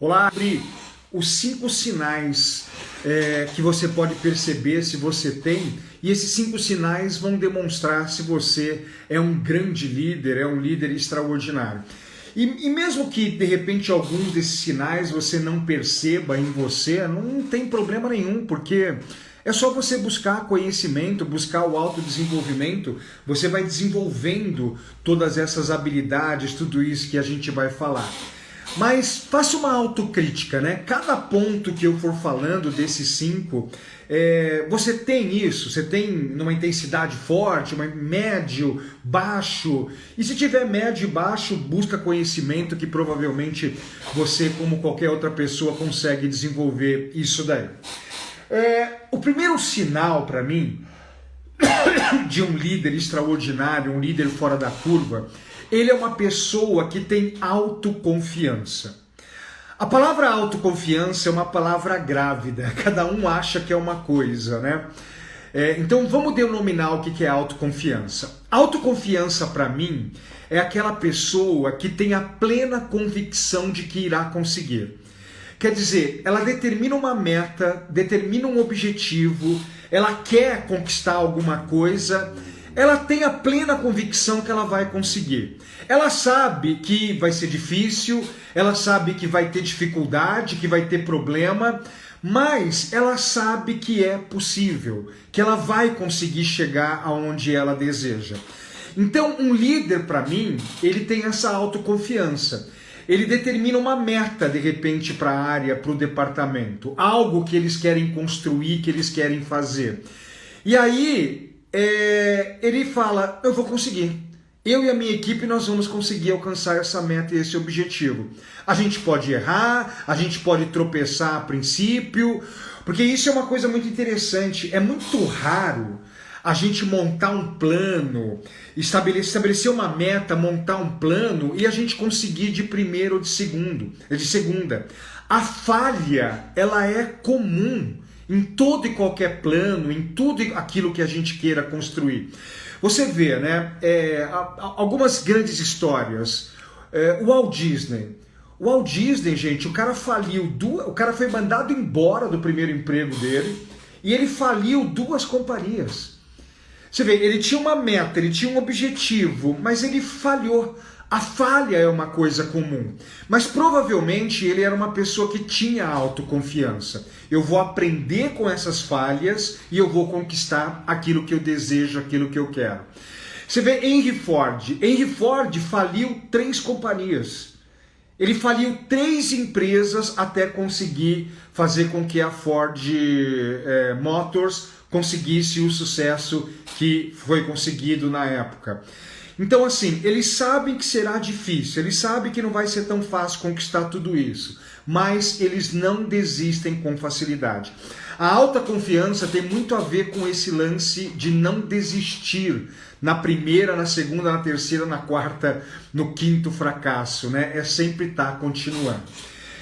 Olá, Pri. Os 5 sinais que você pode perceber se você tem, e esses 5 sinais vão demonstrar se você é um grande líder, é um líder extraordinário. E mesmo que de repente alguns desses sinais você não perceba em você, não tem problema nenhum, porque é só você buscar conhecimento, buscar o autodesenvolvimento, você vai desenvolvendo todas essas habilidades, tudo isso que a gente vai falar. Mas faça uma autocrítica, né? Cada ponto que eu for falando desses 5, você tem isso? Você tem numa intensidade forte, médio, baixo? E se tiver médio e baixo, busca conhecimento que provavelmente você, como qualquer outra pessoa, consegue desenvolver isso daí. O primeiro sinal para mim de um líder extraordinário, um líder fora da curva, ele é uma pessoa que tem autoconfiança. A palavra autoconfiança é uma palavra grávida, cada um acha que é uma coisa, né? Então vamos denominar o que é autoconfiança. Autoconfiança para mim é aquela pessoa que tem a plena convicção de que irá conseguir. Quer dizer, ela determina uma meta, determina um objetivo, ela quer conquistar alguma coisa, ela tem a plena convicção que ela vai conseguir. Ela sabe que vai ser difícil, ela sabe que vai ter dificuldade, que vai ter problema, mas ela sabe que é possível, que ela vai conseguir chegar aonde ela deseja. Então, um líder, para mim, ele tem essa autoconfiança. Ele determina uma meta, de repente, para a área, para o departamento. Algo que eles querem construir, que eles querem fazer. E aí, ele fala, eu vou conseguir. Eu e a minha equipe, nós vamos conseguir alcançar essa meta e esse objetivo. A gente pode errar, a gente pode tropeçar a princípio, porque isso é uma coisa muito interessante. É muito raro a gente montar um plano, estabelecer uma meta, montar um plano e a gente conseguir de primeiro ou de segunda. A falha, ela é comum em todo e qualquer plano, em tudo aquilo que a gente queira construir. Você vê, né, algumas grandes histórias. O Walt Disney. O Walt Disney, gente, o cara faliu, o cara foi mandado embora do primeiro emprego dele e ele faliu 2 companhias. Você vê, ele tinha uma meta, ele tinha um objetivo, mas ele falhou. A falha é uma coisa comum, mas provavelmente ele era uma pessoa que tinha autoconfiança. Eu vou aprender com essas falhas e eu vou conquistar aquilo que eu desejo, aquilo que eu quero. Você vê Henry Ford. Henry Ford faliu 3 companhias. Ele faliu 3 empresas até conseguir fazer com que a Ford Motors conseguisse o sucesso que foi conseguido na época. Então, assim, eles sabem que será difícil, eles sabem que não vai ser tão fácil conquistar tudo isso, mas eles não desistem com facilidade. A alta confiança tem muito a ver com esse lance de não desistir na primeira, na segunda, na terceira, na quarta, no 5º fracasso, né? É sempre estar continuando.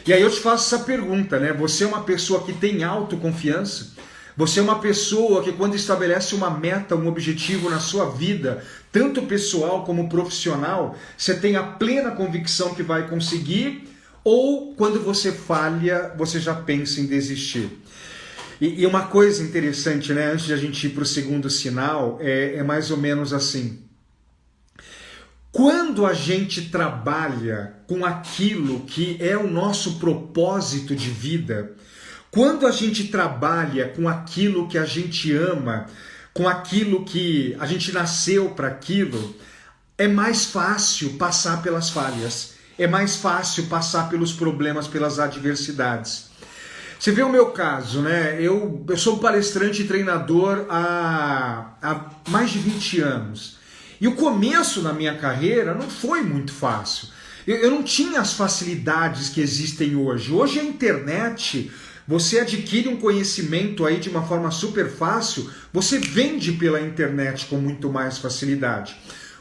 E aí eu te faço essa pergunta, né? Você é uma pessoa que tem autoconfiança? Você é uma pessoa que quando estabelece uma meta, um objetivo na sua vida, tanto pessoal como profissional, você tem a plena convicção que vai conseguir, ou quando você falha, você já pensa em desistir? E uma coisa interessante, né, antes de a gente ir para o segundo sinal, é mais ou menos assim. Quando a gente trabalha com aquilo que é o nosso propósito de vida, quando a gente trabalha com aquilo que a gente ama, com aquilo que a gente nasceu para aquilo, é mais fácil passar pelas falhas, é mais fácil passar pelos problemas, pelas adversidades. Você vê o meu caso, né? Eu sou palestrante e treinador há mais de 20 anos. E o começo da minha carreira não foi muito fácil. Eu não tinha as facilidades que existem hoje. Hoje a internet, você adquire um conhecimento aí de uma forma super fácil, você vende pela internet com muito mais facilidade.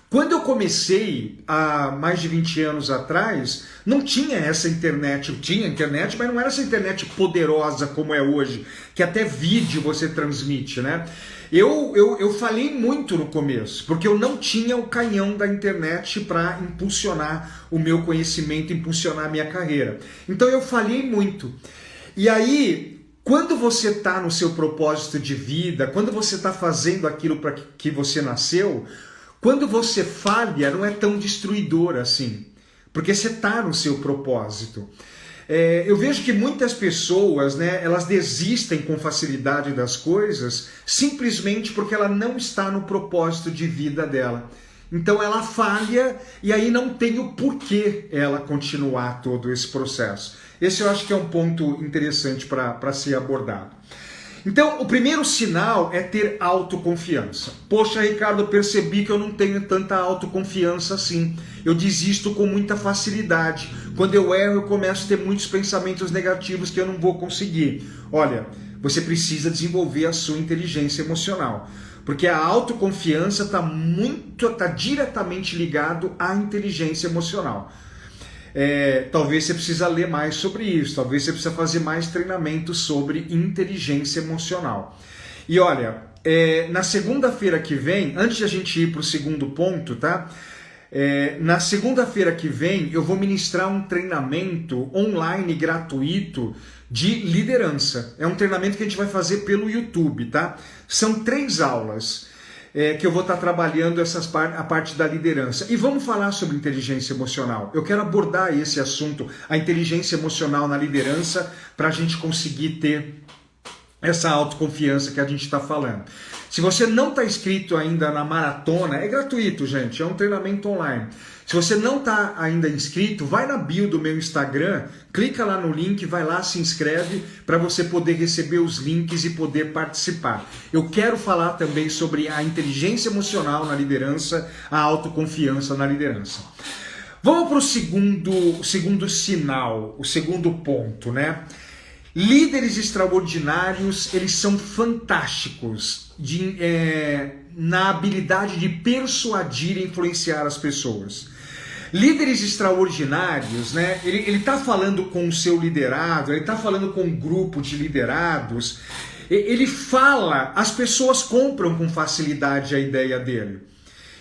Quando eu comecei, há mais de 20 anos atrás, não tinha essa internet. Tinha internet, mas não era essa internet poderosa como é hoje, que até vídeo você transmite, né? Eu falei muito no começo, porque eu não tinha o canhão da internet para impulsionar o meu conhecimento, impulsionar a minha carreira. Então eu falei muito. E aí, quando você está no seu propósito de vida, quando você está fazendo aquilo para que você nasceu, quando você falha, não é tão destruidor assim, porque você está no seu propósito. Eu vejo que muitas pessoas, né, elas desistem com facilidade das coisas simplesmente porque ela não está no propósito de vida dela. Então ela falha e aí não tem o porquê ela continuar todo esse processo. Esse eu acho que é um ponto interessante para ser abordado. Então, o primeiro sinal é ter autoconfiança. Poxa, Ricardo, eu percebi que eu não tenho tanta autoconfiança assim. Eu desisto com muita facilidade. Quando eu erro, eu começo a ter muitos pensamentos negativos que eu não vou conseguir. Olha, você precisa desenvolver a sua inteligência emocional. Porque a autoconfiança está diretamente ligado à inteligência emocional. Talvez você precisa ler mais sobre isso, talvez você precisa fazer mais treinamento sobre inteligência emocional. E olha, na segunda-feira que vem, antes de a gente ir para o segundo ponto, tá? Na segunda-feira que vem eu vou ministrar um treinamento online gratuito de liderança. É um treinamento que a gente vai fazer pelo YouTube, tá? São 3 aulas. Que eu vou estar trabalhando a parte da liderança. E vamos falar sobre inteligência emocional. Eu quero abordar esse assunto, a inteligência emocional na liderança, para a gente conseguir ter essa autoconfiança que a gente está falando. Se você não está inscrito ainda na maratona, é gratuito, gente, é um treinamento online. Se você não está ainda inscrito, vai na bio do meu Instagram, clica lá no link, vai lá, se inscreve para você poder receber os links e poder participar. Eu quero falar também sobre a inteligência emocional na liderança, a autoconfiança na liderança. Vamos para o segundo sinal, o segundo ponto, né? Líderes extraordinários, eles são fantásticos na habilidade de persuadir e influenciar as pessoas. Líderes extraordinários, né? Ele está falando com o seu liderado, ele está falando com um grupo de liderados, ele fala, as pessoas compram com facilidade a ideia dele.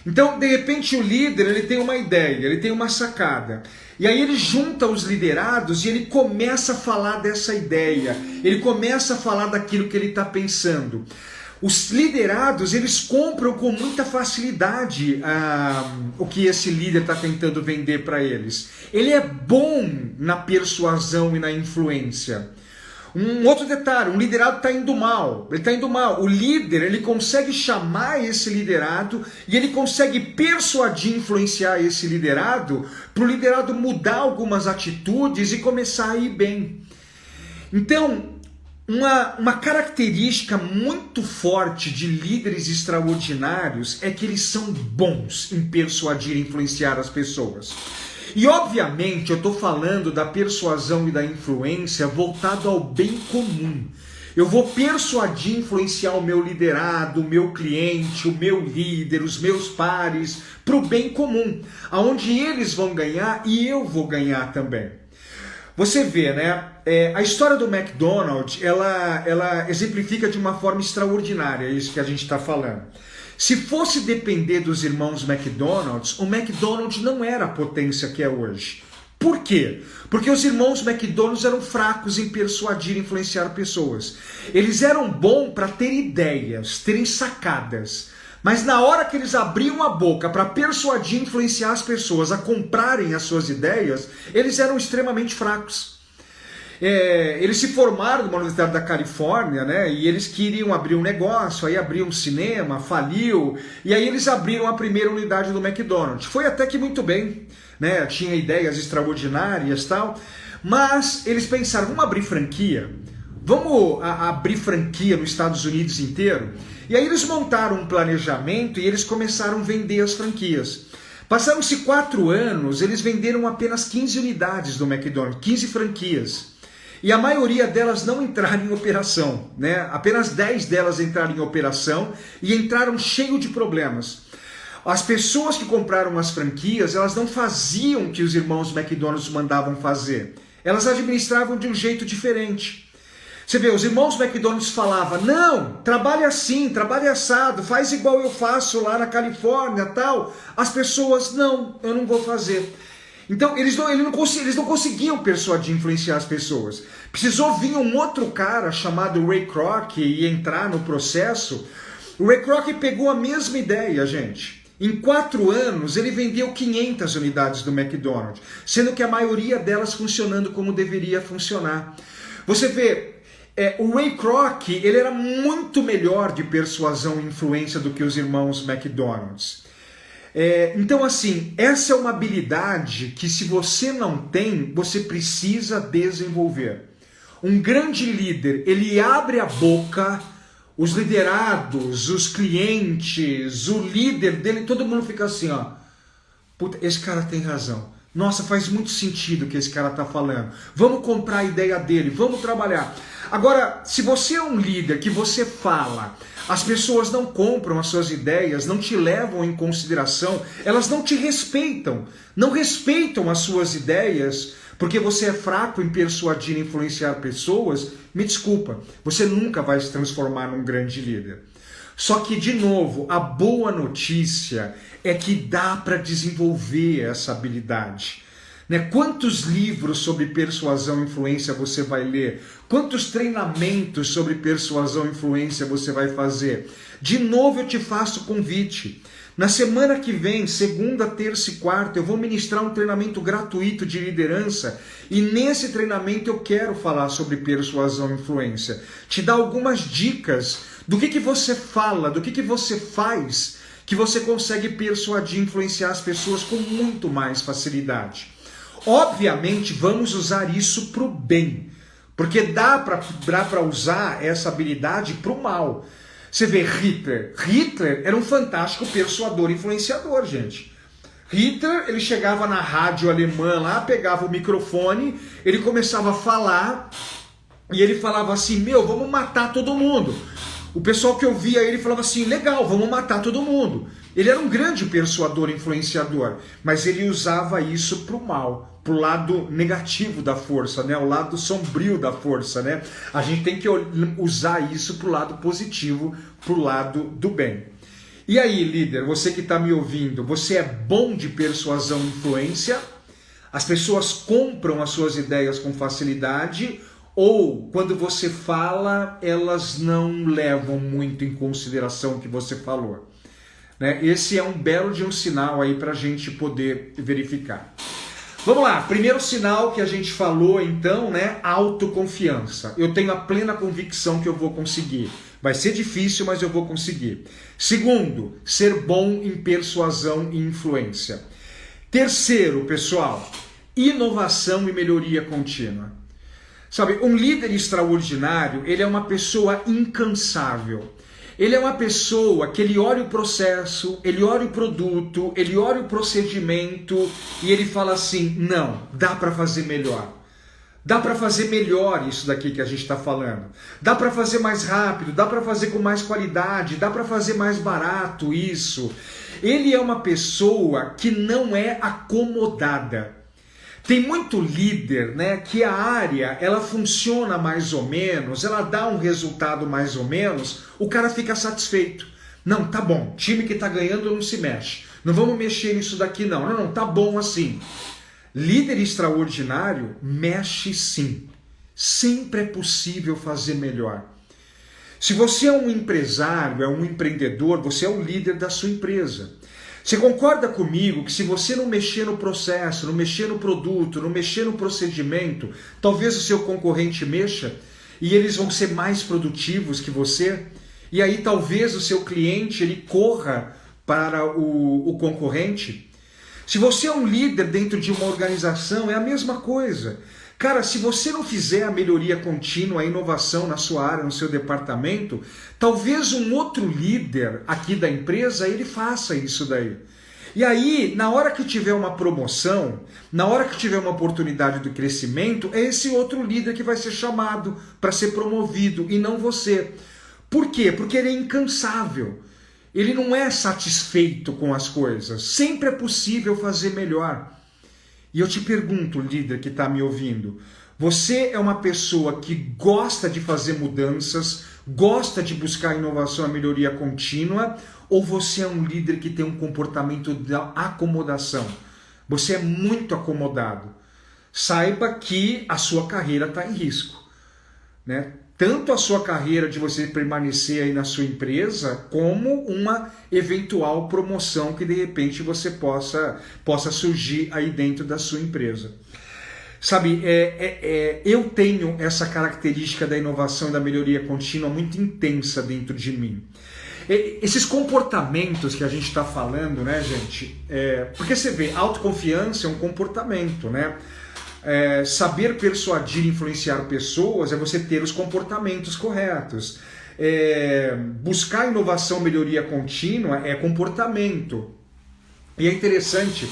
Então, de repente, o líder ele tem uma ideia, ele tem uma sacada. E aí ele junta os liderados e ele começa a falar dessa ideia. Ele começa a falar daquilo que ele está pensando. Os liderados, eles compram com muita facilidade o que esse líder está tentando vender para eles. Ele é bom na persuasão e na influência. Um outro detalhe, um liderado está indo mal, ele está indo mal. O líder, ele consegue chamar esse liderado e ele consegue persuadir, influenciar esse liderado para o liderado mudar algumas atitudes e começar a ir bem. Então, uma característica muito forte de líderes extraordinários é que eles são bons em persuadir e influenciar as pessoas. E obviamente eu estou falando da persuasão e da influência voltado ao bem comum. Eu vou persuadir e influenciar o meu liderado, o meu cliente, o meu líder, os meus pares, para o bem comum, aonde eles vão ganhar e eu vou ganhar também. Você vê, né? A história do McDonald's, ela exemplifica de uma forma extraordinária isso que a gente está falando. Se fosse depender dos irmãos McDonald's, o McDonald's não era a potência que é hoje. Por quê? Porque os irmãos McDonald's eram fracos em persuadir e influenciar pessoas. Eles eram bons para ter ideias, terem sacadas. Mas na hora que eles abriam a boca para persuadir e influenciar as pessoas a comprarem as suas ideias, eles eram extremamente fracos. Eles se formaram numa universidade da Califórnia, né? E eles queriam abrir um negócio, aí abriam um cinema, faliu, e aí eles abriram a primeira unidade do McDonald's. Foi até que muito bem, né? Tinha ideias extraordinárias e tal, mas eles pensaram, vamos abrir franquia? Vamos abrir franquia nos Estados Unidos inteiro? E aí eles montaram um planejamento e eles começaram a vender as franquias. Passaram-se 4 anos, eles venderam apenas 15 unidades do McDonald's, 15 franquias. E a maioria delas não entraram em operação, né? Apenas 10 delas entraram em operação e entraram cheio de problemas. As pessoas que compraram as franquias, elas não faziam o que os irmãos McDonald's mandavam fazer. Elas administravam de um jeito diferente. Você vê, os irmãos McDonald's falavam, não, trabalhe assim, trabalhe assado, faz igual eu faço lá na Califórnia, tal. As pessoas, não, eu não vou fazer. Então, eles não conseguiam persuadir, influenciar as pessoas. Precisou vir um outro cara chamado Ray Kroc e entrar no processo. O Ray Kroc pegou a mesma ideia, gente. Em 4 anos, ele vendeu 500 unidades do McDonald's, sendo que a maioria delas funcionando como deveria funcionar. Você vê, o Ray Kroc, ele era muito melhor de persuasão e influência do que os irmãos McDonald's. Então, assim, essa é uma habilidade que, se você não tem, você precisa desenvolver. Um grande líder, ele abre a boca, os liderados, os clientes, o líder dele, todo mundo fica assim, ó. Puta, esse cara tem razão. Nossa, faz muito sentido o que esse cara está falando. Vamos comprar a ideia dele, vamos trabalhar. Agora, se você é um líder que você fala, as pessoas não compram as suas ideias, não te levam em consideração, elas não te respeitam, não respeitam as suas ideias, porque você é fraco em persuadir e influenciar pessoas, me desculpa, você nunca vai se transformar num grande líder. Só que, de novo, a boa notícia é que dá para desenvolver essa habilidade. Quantos livros sobre persuasão e influência você vai ler? Quantos treinamentos sobre persuasão e influência você vai fazer? De novo eu te faço convite. Na semana que vem, segunda, terça e quarta, eu vou ministrar um treinamento gratuito de liderança e nesse treinamento eu quero falar sobre persuasão e influência. Te dar algumas dicas do que você fala, do que você faz, que você consegue persuadir e influenciar as pessoas com muito mais facilidade. Obviamente, vamos usar isso para o bem, porque dá para usar essa habilidade para o mal. Você vê Hitler. Hitler era um fantástico persuador e influenciador, gente. Hitler, ele chegava na rádio alemã lá, pegava o microfone, ele começava a falar, e ele falava assim, vamos matar todo mundo. O pessoal que ouvia ele falava assim, legal, vamos matar todo mundo. Ele era um grande persuador e influenciador, mas ele usava isso para o mal, para o lado negativo da força, o lado sombrio da força. A gente tem que usar isso para o lado positivo, para o lado do bem. E aí, líder, você que está me ouvindo, você é bom de persuasão e influência? As pessoas compram as suas ideias com facilidade? Ou, quando você fala, elas não levam muito em consideração o que você falou? Esse é um belo de um sinal aí para a gente poder verificar. Vamos lá, primeiro sinal que a gente falou então, autoconfiança. Eu tenho a plena convicção que eu vou conseguir. Vai ser difícil, mas eu vou conseguir. Segundo, ser bom em persuasão e influência. Terceiro, pessoal, inovação e melhoria contínua. Sabe, um líder extraordinário, ele é uma pessoa incansável. Ele é uma pessoa que ele olha o processo, ele olha o produto, ele olha o procedimento e ele fala assim, não, dá para fazer melhor. Dá para fazer melhor isso daqui que a gente está falando. Dá para fazer mais rápido, dá para fazer com mais qualidade, dá para fazer mais barato isso. Ele é uma pessoa que não é acomodada. Tem muito líder, que a área, ela funciona mais ou menos, ela dá um resultado mais ou menos, o cara fica satisfeito. Não, tá bom, time que tá ganhando não se mexe. Não vamos mexer nisso daqui não. Não, tá bom assim. Líder extraordinário mexe sim. Sempre é possível fazer melhor. Se você é um empresário, é um empreendedor, você é o líder da sua empresa. Você concorda comigo que se você não mexer no processo, não mexer no produto, não mexer no procedimento, talvez o seu concorrente mexa e eles vão ser mais produtivos que você? E aí talvez o seu cliente ele corra para o concorrente? Se você é um líder dentro de uma organização, é a mesma coisa. Cara, se você não fizer a melhoria contínua, a inovação na sua área, no seu departamento, talvez um outro líder aqui da empresa, ele faça isso daí. E aí, na hora que tiver uma promoção, na hora que tiver uma oportunidade do crescimento, é esse outro líder que vai ser chamado para ser promovido e não você. Por quê? Porque ele é incansável. ele não é satisfeito com as coisas. Sempre é possível fazer melhor. E eu te pergunto, líder que está me ouvindo, você é uma pessoa que gosta de fazer mudanças, gosta de buscar inovação e melhoria contínua, ou você é um líder que tem um comportamento de acomodação? Você é muito acomodado. Saiba que a sua carreira está em risco, né? Tanto a sua carreira de você permanecer aí na sua empresa, como uma eventual promoção que de repente você possa surgir aí dentro da sua empresa. Sabe, eu tenho essa característica da inovação e da melhoria contínua muito intensa dentro de mim. Esses comportamentos que a gente está falando, né, gente? Porque você vê, autoconfiança é um comportamento, né? Saber persuadir e influenciar pessoas é você ter os comportamentos corretos. Buscar inovação, melhoria contínua é comportamento. E é interessante,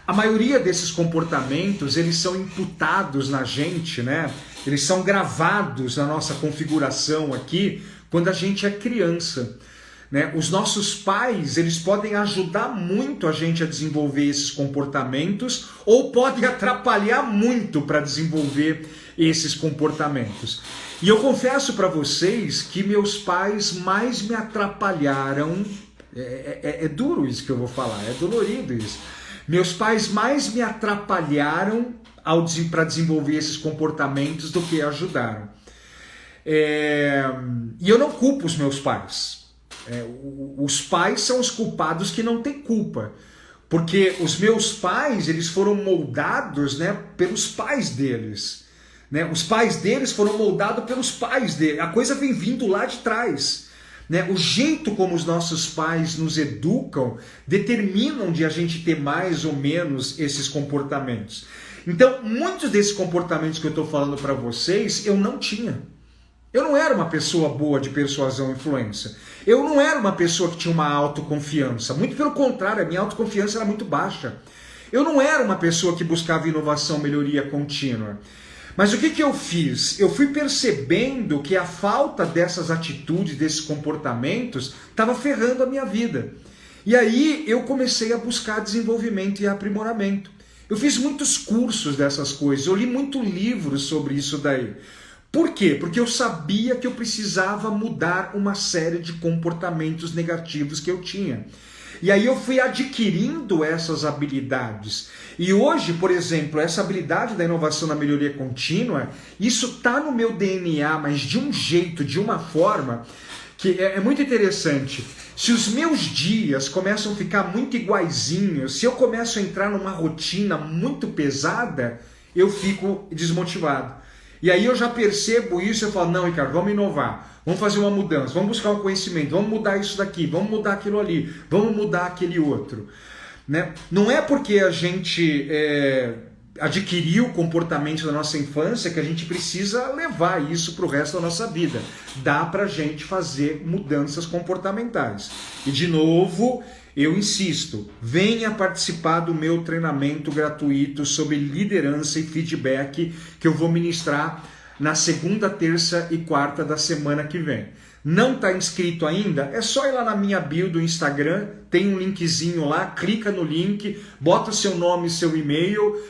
a maioria desses comportamentos, eles são imputados na gente, né? Eles são gravados na nossa configuração aqui quando a gente é criança. Né? Os nossos pais, eles podem ajudar muito a gente a desenvolver esses comportamentos ou podem atrapalhar muito para desenvolver esses comportamentos. E eu confesso para vocês que meus pais mais me atrapalharam, é duro isso que eu vou falar, é dolorido isso. Meus pais mais me atrapalharam para desenvolver esses comportamentos do que ajudaram. E eu não culpo os meus pais. Os pais são os culpados que não têm culpa, porque os meus pais, eles foram moldados, né, pelos pais deles, né? Os pais deles foram moldados pelos pais deles, a coisa vem vindo lá de trás, né? O jeito como os nossos pais nos educam determinam de a gente ter mais ou menos esses comportamentos. Então, muitos desses comportamentos que eu estou falando para vocês, eu não tinha. Eu não era uma pessoa boa de persuasão e influência. Eu não era uma pessoa que tinha uma autoconfiança. Muito pelo contrário, a minha autoconfiança era muito baixa. Eu não era uma pessoa que buscava inovação, melhoria contínua. Mas o que eu fiz? Eu fui percebendo que a falta dessas atitudes, desses comportamentos, estava ferrando a minha vida. E aí eu comecei a buscar desenvolvimento e aprimoramento. Eu fiz muitos cursos dessas coisas, eu li muito livros sobre isso daí. Por quê? Porque eu sabia que eu precisava mudar uma série de comportamentos negativos que eu tinha. E aí eu fui adquirindo essas habilidades. E hoje, por exemplo, essa habilidade da inovação na melhoria contínua, isso está no meu DNA, mas de um jeito, de uma forma, que é muito interessante. Se os meus dias começam a ficar muito iguaizinhos, se eu começo a entrar numa rotina muito pesada, eu fico desmotivado. E aí eu já percebo isso e eu falo, não, Ricardo, vamos inovar, vamos fazer uma mudança, vamos buscar um conhecimento, vamos mudar isso daqui, vamos mudar aquilo ali, vamos mudar aquele outro. Né? Não é porque a gente adquiriu o comportamento da nossa infância que a gente precisa levar isso para o resto da nossa vida. Dá para a gente fazer mudanças comportamentais. E de novo, eu insisto, venha participar do meu treinamento gratuito sobre liderança e feedback que eu vou ministrar na segunda, terça e quarta da semana que vem. Não está inscrito ainda? É só ir lá na minha bio do Instagram, tem um linkzinho lá, clica no link, bota seu nome e seu e-mail,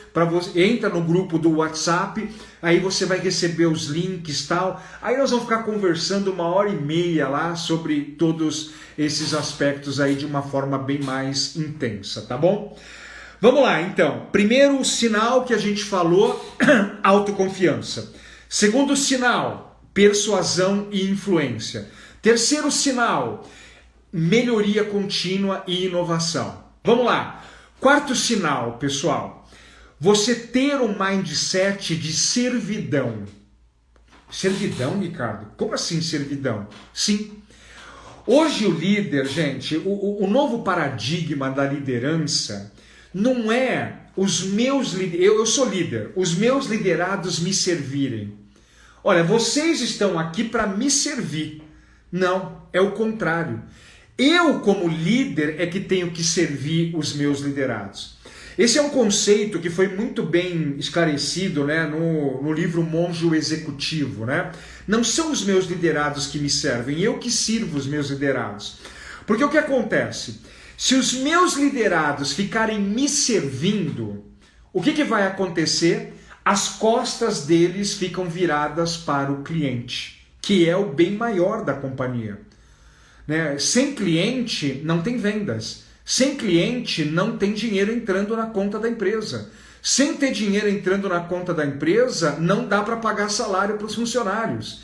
entra no grupo do WhatsApp, aí você vai receber os links e tal. Aí nós vamos ficar conversando 1h30 lá sobre todos esses aspectos aí de uma forma bem mais intensa, tá bom? Vamos lá, então. Primeiro sinal que a gente falou, autoconfiança. Segundo sinal, persuasão e influência. Terceiro sinal, melhoria contínua e inovação. Vamos lá. Quarto sinal, pessoal, você ter um mindset de servidão. Servidão, Ricardo? Como assim servidão? Sim. Hoje o líder, gente, o novo paradigma da liderança não é os meus liderados, eu sou líder, os meus liderados me servirem. Olha, vocês estão aqui para me servir. Não, é o contrário. Eu, como líder, é que tenho que servir os meus liderados. Esse é um conceito que foi muito bem esclarecido, né, no livro Monge o Executivo. Né? Não são os meus liderados que me servem, eu que sirvo os meus liderados. Porque o que acontece? Se os meus liderados ficarem me servindo, o que vai acontecer? As costas deles ficam viradas para o cliente, que é o bem maior da companhia. Né? Sem cliente não tem vendas. Sem cliente não tem dinheiro entrando na conta da empresa. Sem ter dinheiro entrando na conta da empresa, não dá para pagar salário para os funcionários.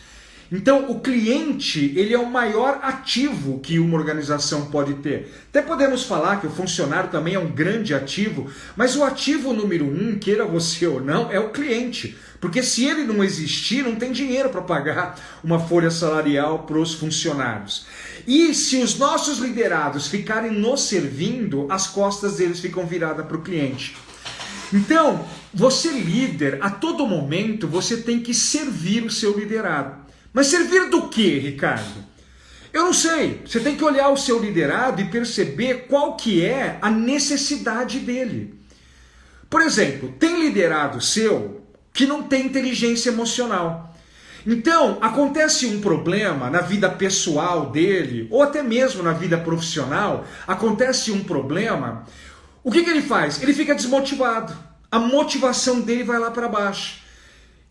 Então, o cliente, ele é o maior ativo que uma organização pode ter. Até podemos falar que o funcionário também é um grande ativo, mas o ativo número 1, queira você ou não, é o cliente. Porque se ele não existir, não tem dinheiro para pagar uma folha salarial para os funcionários. E se os nossos liderados ficarem nos servindo, as costas deles ficam viradas para o cliente. Então, você líder, a todo momento, você tem que servir o seu liderado. Mas servir do que, Ricardo? Eu não sei. Você tem que olhar o seu liderado e perceber qual que é a necessidade dele. Por exemplo, tem liderado seu que não tem inteligência emocional. Então, acontece um problema na vida pessoal dele, ou até mesmo na vida profissional, acontece um problema, o que ele faz? Ele fica desmotivado. A motivação dele vai lá para baixo.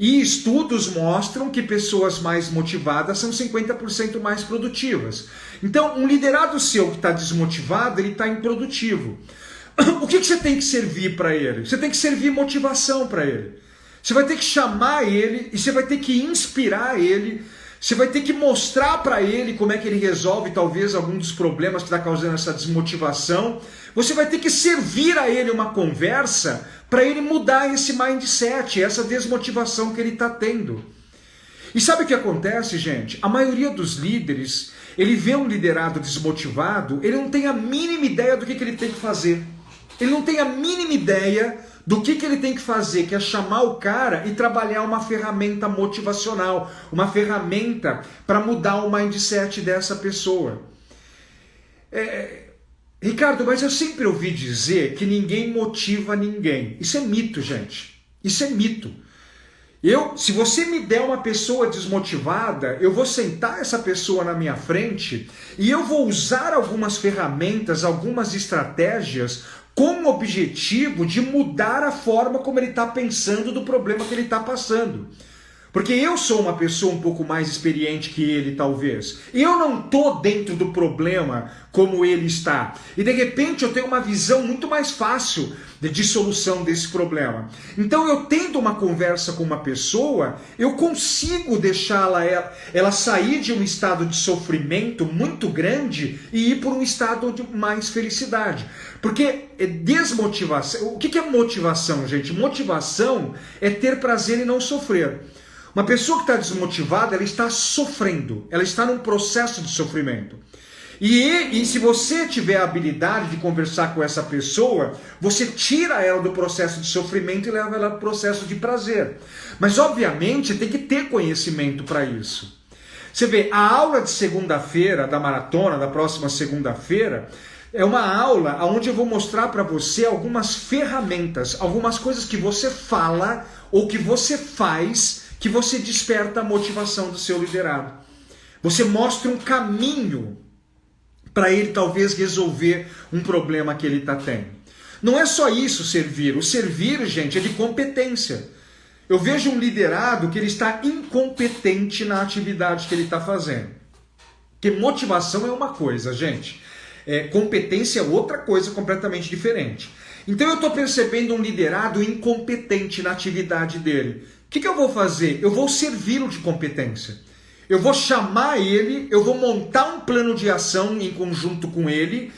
E estudos mostram que pessoas mais motivadas são 50% mais produtivas. Então, um liderado seu que está desmotivado, ele está improdutivo. O que você tem que servir para ele? Você tem que servir motivação para ele. Você vai ter que chamar ele e você vai ter que inspirar ele. Você vai ter que mostrar para ele como é que ele resolve talvez algum dos problemas que está causando essa desmotivação. Você vai ter que servir a ele uma conversa para ele mudar esse mindset, essa desmotivação que ele está tendo. E sabe o que acontece, gente? A maioria dos líderes, ele vê um liderado desmotivado, ele não tem a mínima ideia do que ele tem que fazer. Ele não tem a mínima ideia do que ele tem que fazer, que é chamar o cara e trabalhar uma ferramenta motivacional, uma ferramenta para mudar o mindset dessa pessoa. Ricardo, mas eu sempre ouvi dizer que ninguém motiva ninguém. Isso é mito, gente. Isso é mito. Se você me der uma pessoa desmotivada, eu vou sentar essa pessoa na minha frente e eu vou usar algumas ferramentas, algumas estratégias com o objetivo de mudar a forma como ele está pensando do problema que ele está passando. Porque eu sou uma pessoa um pouco mais experiente que ele, talvez. Eu não estou dentro do problema como ele está. E de repente eu tenho uma visão muito mais fácil de solução desse problema. Então eu tendo uma conversa com uma pessoa, eu consigo deixá-la ela sair de um estado de sofrimento muito grande e ir por um estado de mais felicidade. Porque desmotivação... O que é motivação, gente? Motivação é ter prazer e não sofrer. Uma pessoa que está desmotivada, ela está sofrendo, ela está num processo de sofrimento. E se você tiver a habilidade de conversar com essa pessoa, você tira ela do processo de sofrimento e leva ela para o processo de prazer. Mas, obviamente, tem que ter conhecimento para isso. Você vê, a aula de segunda-feira, da maratona, da próxima segunda-feira, é uma aula onde eu vou mostrar para você algumas ferramentas, algumas coisas que você fala ou que você faz que você desperta a motivação do seu liderado. Você mostra um caminho para ele talvez resolver um problema que ele está tendo. Não é só isso servir. O servir, gente, é de competência. Eu vejo um liderado que ele está incompetente na atividade que ele está fazendo. Porque motivação é uma coisa, gente. Competência é outra coisa completamente diferente. Então eu estou percebendo um liderado incompetente na atividade dele. O que eu vou fazer? Eu vou servi-lo de competência. Eu vou chamar ele, eu vou montar um plano de ação em conjunto com ele,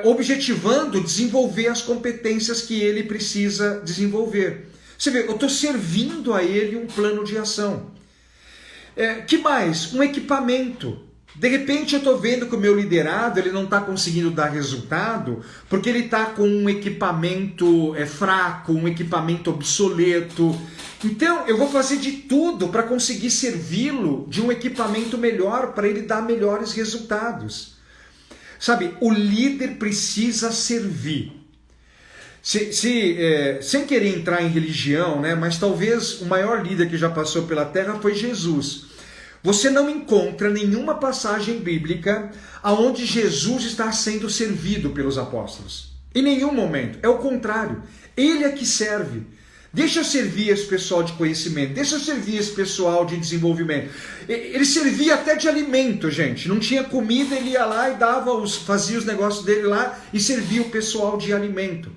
objetivando desenvolver as competências que ele precisa desenvolver. Você vê, eu estou servindo a ele um plano de ação. Que mais? Um equipamento. De repente eu estou vendo que o meu liderado ele não está conseguindo dar resultado porque ele está com um equipamento fraco, um equipamento obsoleto. Então eu vou fazer de tudo para conseguir servi-lo de um equipamento melhor para ele dar melhores resultados. Sabe, o líder precisa servir. Sem querer entrar em religião, né, mas talvez o maior líder que já passou pela terra foi Jesus. Você não encontra nenhuma passagem bíblica onde Jesus está sendo servido pelos apóstolos. Em nenhum momento. É o contrário. Ele é que serve. Deixa eu servir esse pessoal de conhecimento. Deixa eu servir esse pessoal de desenvolvimento. Ele servia até de alimento, gente. Não tinha comida, ele ia lá e fazia os negócios dele lá e servia o pessoal de alimento.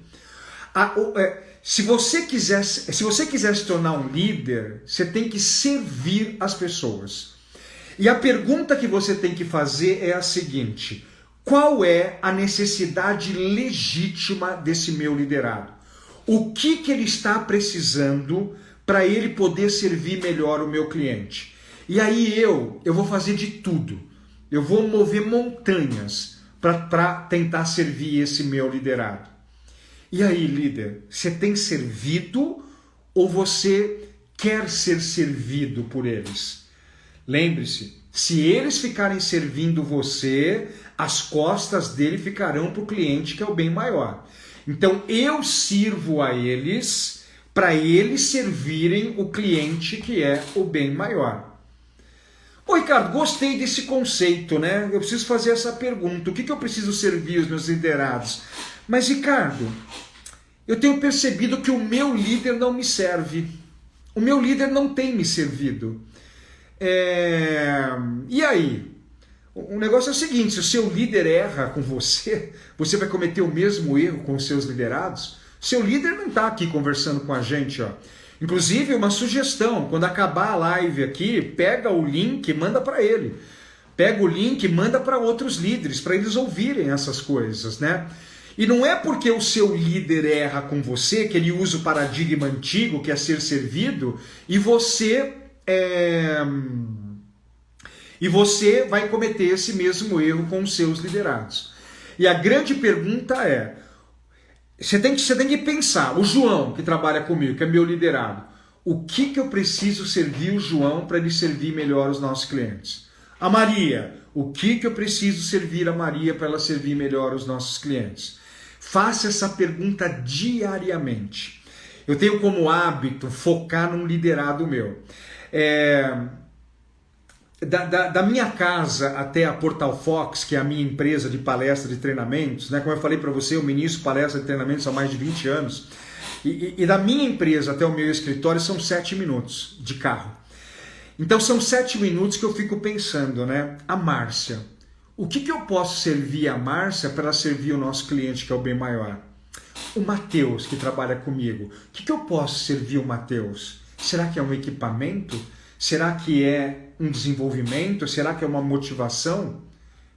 Se você quiser se tornar um líder, você tem que servir as pessoas. E a pergunta que você tem que fazer é a seguinte: qual é a necessidade legítima desse meu liderado? O que ele está precisando para ele poder servir melhor o meu cliente? E aí eu vou fazer de tudo. Eu vou mover montanhas para tentar servir esse meu liderado. E aí, líder, você tem servido ou você quer ser servido por eles? Lembre-se, se eles ficarem servindo você, as costas dele ficarão para o cliente, que é o bem maior. Então eu sirvo a eles para eles servirem o cliente, que é o bem maior. Ô Ricardo, gostei desse conceito, né? Eu preciso fazer essa pergunta: o que eu preciso servir os meus liderados? Mas Ricardo, eu tenho percebido que o meu líder não me serve. O meu líder não tem me servido. E aí? O negócio é o seguinte: se o seu líder erra com você, você vai cometer o mesmo erro com os seus liderados? Seu líder não está aqui conversando com a gente, ó. Inclusive, uma sugestão: quando acabar a live aqui, pega o link e manda para ele. Pega o link e manda para outros líderes, para eles ouvirem essas coisas, né? E não é porque o seu líder erra com você, que ele usa o paradigma antigo, que é ser servido, e você vai cometer esse mesmo erro com os seus liderados. E a grande pergunta é: você tem que pensar, o João, que trabalha comigo, que é meu liderado, o que eu preciso servir o João para ele servir melhor os nossos clientes? A Maria, o que eu preciso servir a Maria para ela servir melhor os nossos clientes? Faça essa pergunta diariamente. Eu tenho como hábito focar num liderado meu. Da minha casa até a Portal Fox, que é a minha empresa de palestra de treinamentos, né? Como eu falei para você, eu ministro palestra de treinamentos há mais de 20 anos. E da minha empresa até o meu escritório são 7 minutos de carro. Então são 7 minutos que eu fico pensando, né? A Márcia. O que eu posso servir a Márcia para ela servir o nosso cliente, que é o bem maior? O Matheus, que trabalha comigo. O que eu posso servir o Matheus? Será que é um equipamento? Será que é um desenvolvimento? Será que é uma motivação?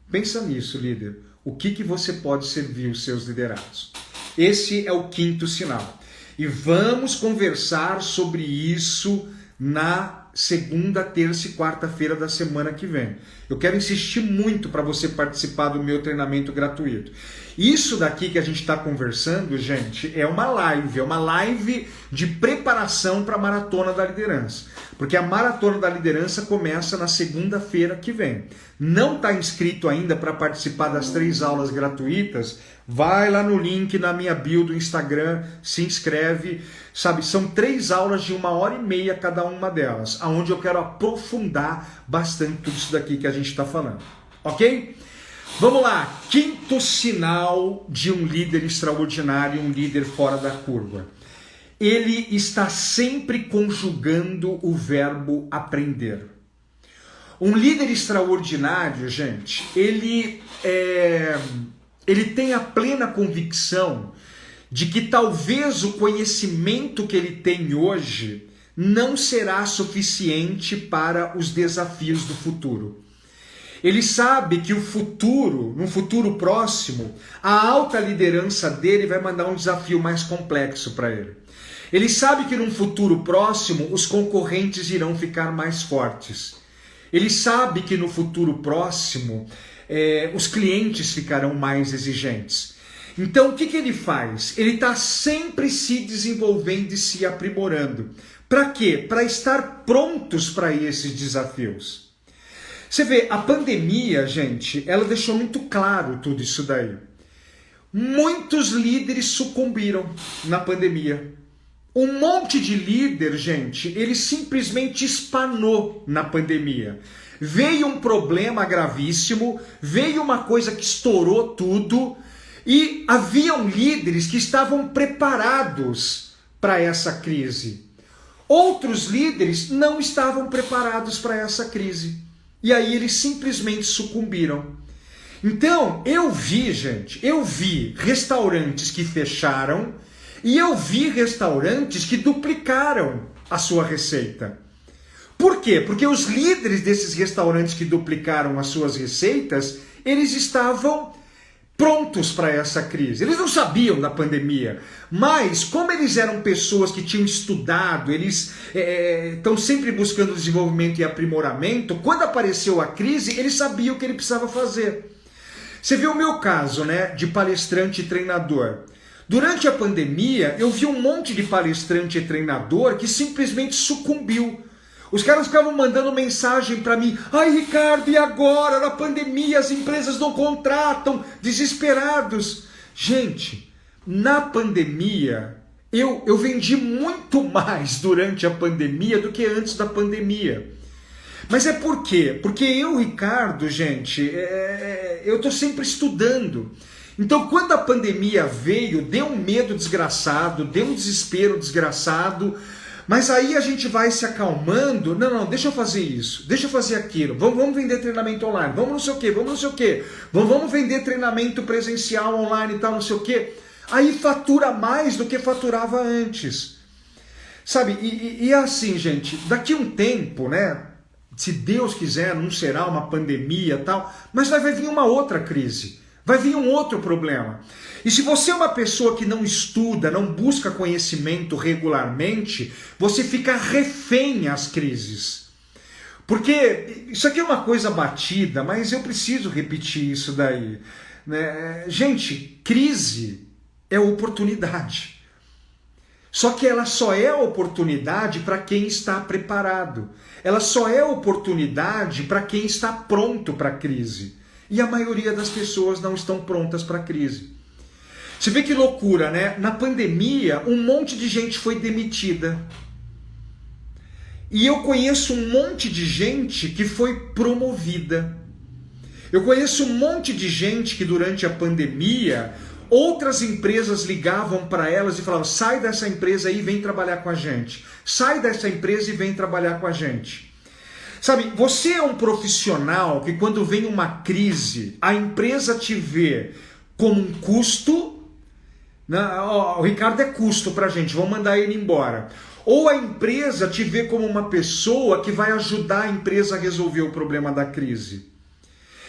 Pensa nisso, líder. O que você pode servir os seus liderados? Esse é o 5º sinal. E vamos conversar sobre isso na segunda, terça e quarta-feira da semana que vem. Eu quero insistir muito para você participar do meu treinamento gratuito. Isso daqui que a gente está conversando, gente, é uma live de preparação para a Maratona da Liderança. Porque a Maratona da Liderança começa na segunda-feira que vem. Não está inscrito ainda para participar das 3 aulas gratuitas? Vai lá no link na minha bio do Instagram, se inscreve. Sabe, são 3 aulas de 1h30 cada uma delas, onde eu quero aprofundar bastante tudo isso daqui que a gente está falando. Ok? Vamos lá, 5º sinal de um líder extraordinário, um líder fora da curva. Ele está sempre conjugando o verbo aprender. Um líder extraordinário, gente, ele tem a plena convicção de que talvez o conhecimento que ele tem hoje não será suficiente para os desafios do futuro. Ele sabe que num futuro próximo, a alta liderança dele vai mandar um desafio mais complexo para ele. Ele sabe que num futuro próximo, os concorrentes irão ficar mais fortes. Ele sabe que no futuro próximo, os clientes ficarão mais exigentes. Então, o que ele faz? Ele está sempre se desenvolvendo e se aprimorando. Para quê? Para estar prontos para esses desafios. Você vê, a pandemia, gente, ela deixou muito claro tudo isso daí. Muitos líderes sucumbiram na pandemia. Um monte de líder, gente, ele simplesmente espanou na pandemia. Veio um problema gravíssimo, veio uma coisa que estourou tudo e haviam líderes que estavam preparados para essa crise. Outros líderes não estavam preparados para essa crise. E aí eles simplesmente sucumbiram. Então, eu vi restaurantes que fecharam e eu vi restaurantes que duplicaram a sua receita. Por quê? Porque os líderes desses restaurantes que duplicaram as suas receitas, eles estavam prontos para essa crise. Eles não sabiam da pandemia, mas como eles eram pessoas que tinham estudado, eles estão sempre buscando desenvolvimento e aprimoramento, quando apareceu a crise, eles sabiam o que ele precisava fazer. Você viu o meu caso, né, de palestrante e treinador. Durante a pandemia, eu vi um monte de palestrante e treinador que simplesmente sucumbiu. Os caras ficavam mandando mensagem para mim: ai, Ricardo, e agora? Na pandemia as empresas não contratam, desesperados. Gente, na pandemia, eu vendi muito mais durante a pandemia do que antes da pandemia. Mas é por quê? Porque eu, Ricardo, gente, eu estou sempre estudando. Então, quando a pandemia veio, deu um medo desgraçado, deu um desespero desgraçado, mas aí a gente vai se acalmando. Não, deixa eu fazer isso, deixa eu fazer aquilo, vamos vender treinamento online, vamos não sei o quê, vamos vender treinamento presencial online e tal, não sei o quê. Aí fatura mais do que faturava antes. Sabe, e assim, gente, daqui um tempo, né, se Deus quiser, não será uma pandemia e tal, mas vai vir uma outra crise. Vai vir um outro problema. E se você é uma pessoa que não estuda, não busca conhecimento regularmente, você fica refém às crises. Porque isso aqui é uma coisa batida, mas eu preciso repetir isso daí, né? Gente, crise é oportunidade. Só que ela só é oportunidade para quem está preparado. Ela só é oportunidade para quem está pronto para a crise. E a maioria das pessoas não estão prontas para a crise. Você vê que loucura, né? Na pandemia, um monte de gente foi demitida. E eu conheço um monte de gente que foi promovida. Eu conheço um monte de gente que durante a pandemia, outras empresas ligavam para elas e falavam: sai dessa empresa aí e vem trabalhar com a gente. Sai dessa empresa e vem trabalhar com a gente. Sabe, você é um profissional que quando vem uma crise, a empresa te vê como um custo, né? O Ricardo é custo pra gente, vamos mandar ele embora. Ou a empresa te vê como uma pessoa que vai ajudar a empresa a resolver o problema da crise.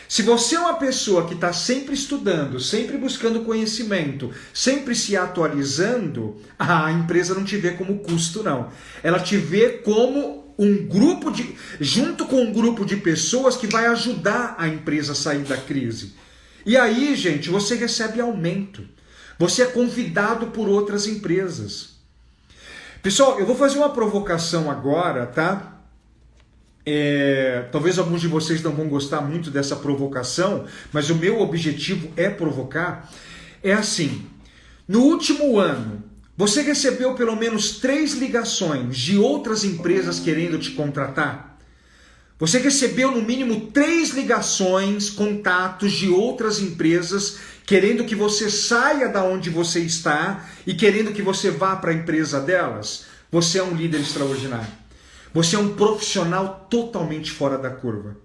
Se você é uma pessoa que está sempre estudando, sempre buscando conhecimento, sempre se atualizando, a empresa não te vê como custo, não. Ela te vê como junto com um grupo de pessoas que vai ajudar a empresa a sair da crise. E aí, gente, você recebe aumento. Você é convidado por outras empresas. Pessoal, eu vou fazer uma provocação agora, tá? Talvez alguns de vocês não vão gostar muito dessa provocação, mas o meu objetivo é provocar. É assim: no último ano, você recebeu pelo menos 3 ligações de outras empresas querendo te contratar? Você recebeu no mínimo 3 ligações, contatos de outras empresas querendo que você saia da onde você está e querendo que você vá para a empresa delas? Você é um líder extraordinário. Você é um profissional totalmente fora da curva.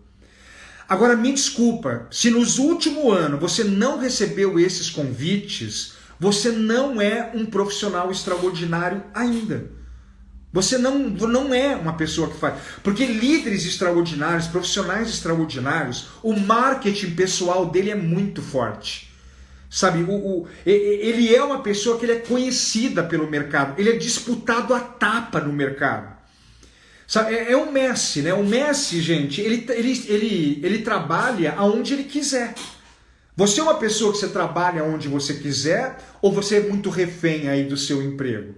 Agora, me desculpa, se nos últimos anos você não recebeu esses convites, você não é um profissional extraordinário ainda. Você não é uma pessoa que faz. Porque líderes extraordinários, profissionais extraordinários, o marketing pessoal dele é muito forte. Sabe, ele é uma pessoa que ele é conhecida pelo mercado, ele é disputado a tapa no mercado. Sabe, é o Messi, né? O Messi, gente, ele trabalha aonde ele quiser. Você é uma pessoa que você trabalha onde você quiser ou você é muito refém aí do seu emprego?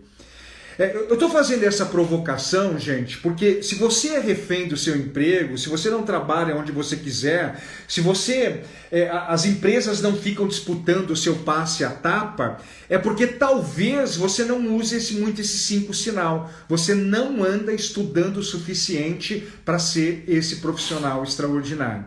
Eu estou fazendo essa provocação, gente, porque se você é refém do seu emprego, se você não trabalha onde você quiser, se você as empresas não ficam disputando o seu passe à tapa, é porque talvez você não use muito esse 5 sinal. Você não anda estudando o suficiente para ser esse profissional extraordinário.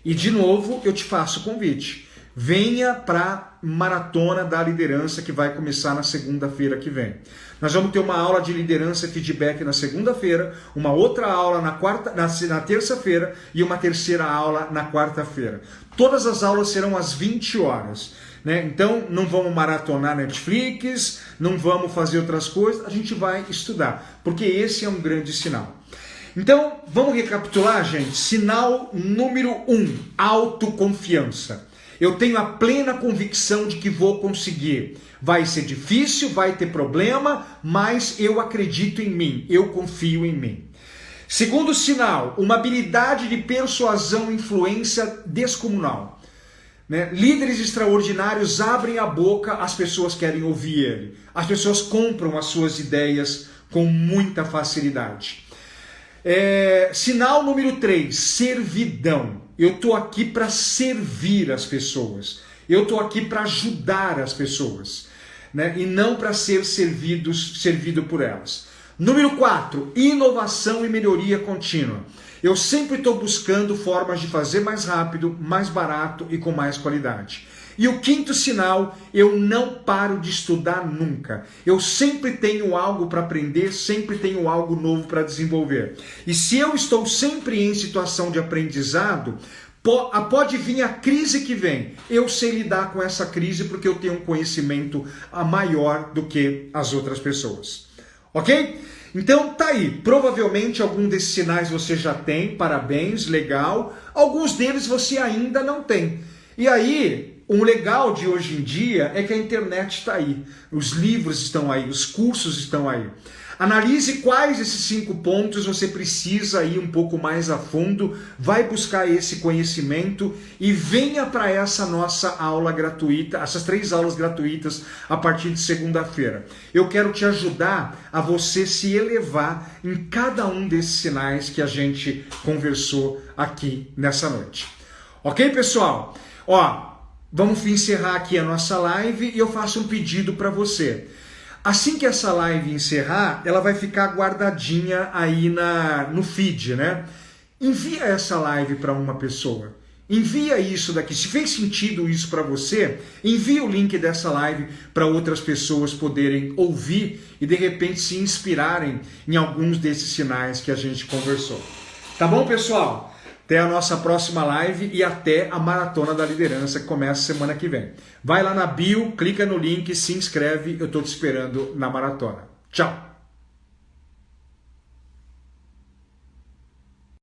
E de novo, eu te faço o convite. Venha para a Maratona da Liderança que vai começar na segunda-feira que vem. Nós vamos ter uma aula de liderança e feedback na segunda-feira, uma outra aula na terça-feira e uma terceira aula na quarta-feira. Todas as aulas serão às 20 horas. Né? Então não vamos maratonar Netflix, não vamos fazer outras coisas, a gente vai estudar, porque esse é um grande sinal. Então vamos recapitular, gente. Sinal número 1, autoconfiança. Eu tenho a plena convicção de que vou conseguir. Vai ser difícil, vai ter problema, mas eu acredito em mim, eu confio em mim. Segundo sinal, uma habilidade de persuasão e influência descomunal. Né? Líderes extraordinários abrem a boca, as pessoas querem ouvir ele. As pessoas compram as suas ideias com muita facilidade. Sinal número 3, servidão. Eu estou aqui para servir as pessoas. Eu estou aqui para ajudar as pessoas. Né? E não para ser servido por elas. Número 4, inovação e melhoria contínua. Eu sempre estou buscando formas de fazer mais rápido, mais barato e com mais qualidade. E o quinto sinal, eu não paro de estudar nunca. Eu sempre tenho algo para aprender, sempre tenho algo novo para desenvolver. E se eu estou sempre em situação de aprendizado, pode vir a crise que vem. Eu sei lidar com essa crise porque eu tenho um conhecimento maior do que as outras pessoas. Ok? Então tá aí. Provavelmente algum desses sinais você já tem. Parabéns, legal. Alguns deles você ainda não tem. E aí, o legal de hoje em dia é que a internet está aí. Os livros estão aí, os cursos estão aí. Analise quais esses 5 pontos você precisa ir um pouco mais a fundo, vai buscar esse conhecimento e venha para essa nossa aula gratuita, essas 3 aulas gratuitas a partir de segunda-feira. Eu quero te ajudar a você se elevar em cada um desses sinais que a gente conversou aqui nessa noite. Ok, pessoal? Vamos encerrar aqui a nossa live e eu faço um pedido para você. Assim que essa live encerrar, ela vai ficar guardadinha aí no feed, né? Envia essa live para uma pessoa. Envia isso daqui. Se fez sentido isso para você, envia o link dessa live para outras pessoas poderem ouvir e de repente se inspirarem em alguns desses sinais que a gente conversou. Tá bom, pessoal? Até a nossa próxima live e até a Maratona da Liderança que começa semana que vem. Vai lá na bio, clica no link, se inscreve, eu estou te esperando na maratona. Tchau!